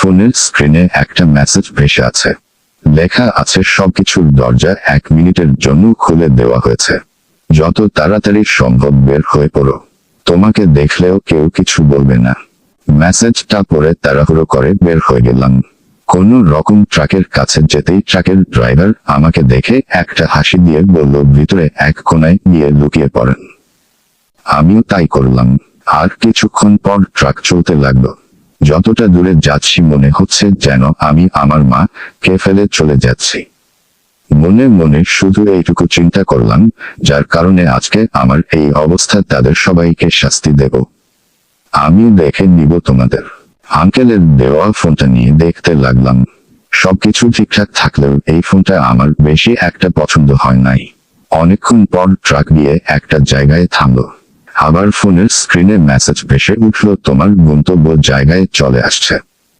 ফোনের স্ক্রিনে একটা মেসেজ ভেসে আছে। লেখা আছে সবকিছুর দরজা 1 মিনিটের জন্য খুলে দেওয়া হয়েছে। যত তাড়াতাড়ি সম্ভব বের হয়ে পড়ো। তোমাকে দেখলেও কেউ কিছু বলবে না। মেসেজটা পড়ে তাড়াহুড়ো করে বের হয়ে গেলাম। কোনো রকম ট্রাকের কাছে যেতেই ট্রাকের ড্রাইভার আমাকে দেখে একটা হাসি দিয়ে বলল ভিতরে এক কোণায় গিয়ে লুকিয়ে পড়েন। আমিও তাই করলাম। আর কিছুক্ষণ পর ট্রাক চলতে লাগলো। যতটা দূরে যাচ্ছি মনে হচ্ছে যেন আমি আমার মাকে ফেলে চলে যাচ্ছি। মনে মনে শুধু এইটুকু চিন্তা করলাম, যার কারণে আজকে আমার এই অবস্থা তাদের সবাইকে শাস্তি দেব। আমি দেখে নিব তোমাদের। আঙ্কেলের দেওয়া ফোনটা নিয়ে দেখতে লাগলাম। সবকিছু ঠিকঠাক থাকলেও এই ফোনটা আমার বেশি একটা পছন্দ হয় নাই। অনেকক্ষণ পর ট্রাক গিয়ে একটা জায়গায় থামলো। আবার ফোনের স্ক্রিনে মেসেজ ভেসে উঠল তোমার গন্তব্য জায়গায় চলে আসছে।